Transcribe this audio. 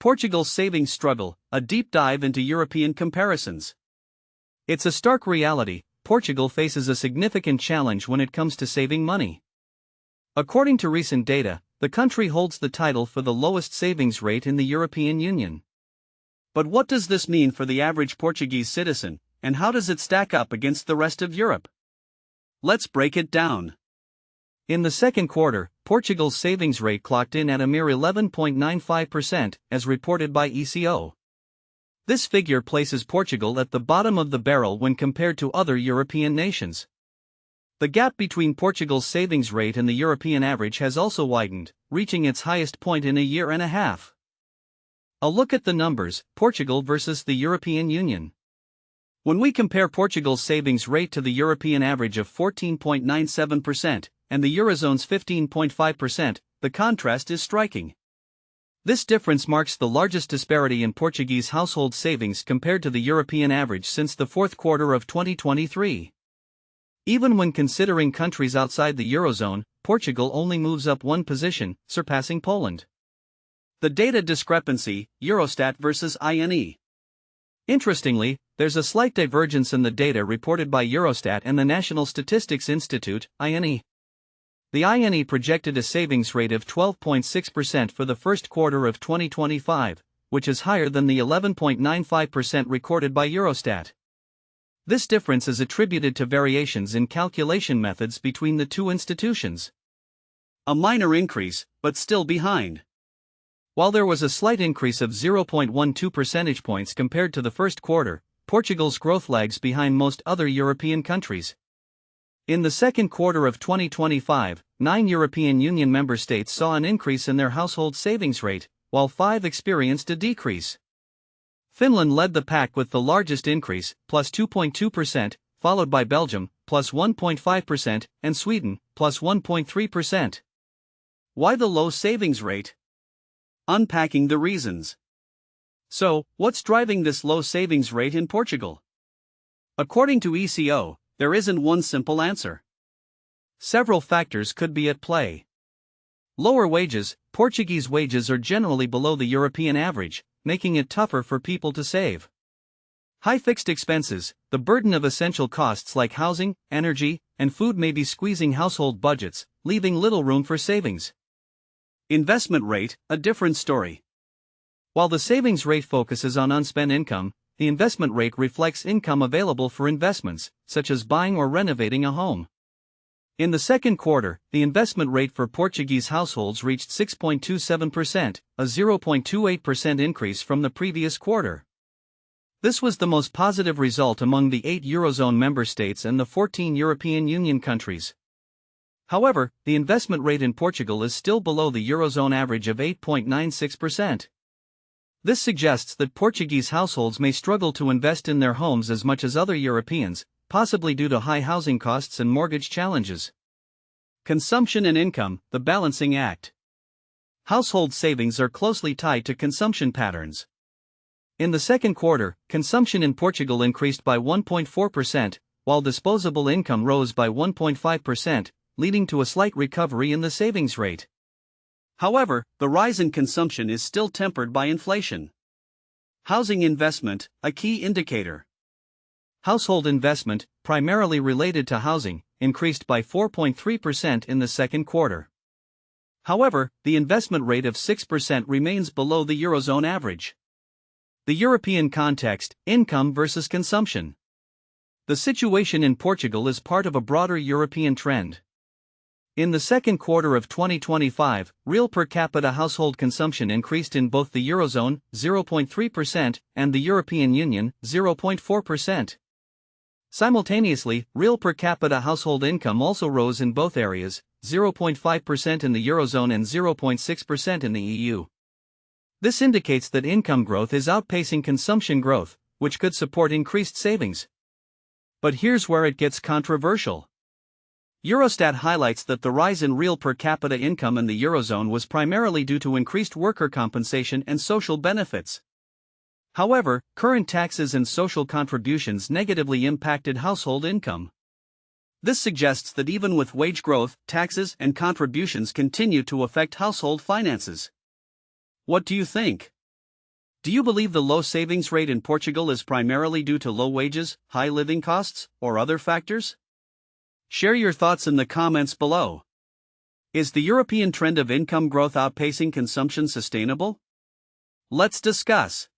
Portugal's savings struggle, a deep dive into European comparisons. It's a stark reality, Portugal faces a significant challenge when it comes to saving money. According to recent data, the country holds the title for the lowest savings rate in the European Union. But what does this mean for the average Portuguese citizen, and how does it stack up against the rest of Europe? Let's break it down. In the second quarter, Portugal's savings rate clocked in at a mere 11.95%, as reported by ECO. This figure places Portugal at the bottom of the barrel when compared to other European nations. The gap between Portugal's savings rate and the European average has also widened, reaching its highest point in a year and a half. A look at the numbers: Portugal versus the European Union. When we compare Portugal's savings rate to the European average of 14.97%, and the Eurozone's 15.5%, the contrast is striking. This difference marks the largest disparity in Portuguese household savings compared to the European average since the fourth quarter of 2023. Even when considering countries outside the Eurozone, Portugal only moves up one position, surpassing Poland. The data discrepancy: Eurostat versus INE. Interestingly, there's a slight divergence in the data reported by Eurostat and the National Statistics Institute, INE. The INE projected a savings rate of 12.6% for the first quarter of 2025, which is higher than the 11.95% recorded by Eurostat. This difference is attributed to variations in calculation methods between the two institutions. A minor increase, but still behind. While there was a slight increase of 0.12 percentage points compared to the first quarter, Portugal's growth lags behind most other European countries. In the second quarter of 2025, 9 European Union member states saw an increase in their household savings rate, while 5 experienced a decrease. Finland led the pack with the largest increase, plus 2.2%, followed by Belgium, plus 1.5%, and Sweden, plus 1.3%. Why the low savings rate? Unpacking the reasons. So, what's driving this low savings rate in Portugal? According to ECO, there isn't one simple answer. Several factors could be at play. Lower wages: Portuguese wages are generally below the European average, making it tougher for people to save. High fixed expenses: the burden of essential costs like housing, energy, and food may be squeezing household budgets, leaving little room for savings. Investment rate: a different story. While the savings rate focuses on unspent income, the investment rate reflects income available for investments, such as buying or renovating a home. In the second quarter, the investment rate for Portuguese households reached 6.27%, a 0.28% increase from the previous quarter. This was the most positive result among the 8 Eurozone member states and the 14 European Union countries. However, the investment rate in Portugal is still below the Eurozone average of 8.96%. This suggests that Portuguese households may struggle to invest in their homes as much as other Europeans, possibly due to high housing costs and mortgage challenges. Consumption and income: the balancing act. Household savings are closely tied to consumption patterns. In the second quarter, consumption in Portugal increased by 1.4%, while disposable income rose by 1.5%, leading to a slight recovery in the savings rate. However, the rise in consumption is still tempered by inflation. Housing investment: a key indicator. Household investment, primarily related to housing, increased by 4.3% in the second quarter. However, the investment rate of 6% remains below the Eurozone average. The European context: income versus consumption. The situation in Portugal is part of a broader European trend. In the second quarter of 2025, real per capita household consumption increased in both the Eurozone, 0.3%, and the European Union, 0.4%. Simultaneously, real per capita household income also rose in both areas, 0.5% in the Eurozone and 0.6% in the EU. This indicates that income growth is outpacing consumption growth, which could support increased savings. But here's where it gets controversial. Eurostat highlights that the rise in real per capita income in the Eurozone was primarily due to increased worker compensation and social benefits. However, current taxes and social contributions negatively impacted household income. This suggests that even with wage growth, taxes and contributions continue to affect household finances. What do you think? Do you believe the low savings rate in Portugal is primarily due to low wages, high living costs, or other factors? Share your thoughts in the comments below. Is the European trend of income growth outpacing consumption sustainable? Let's discuss.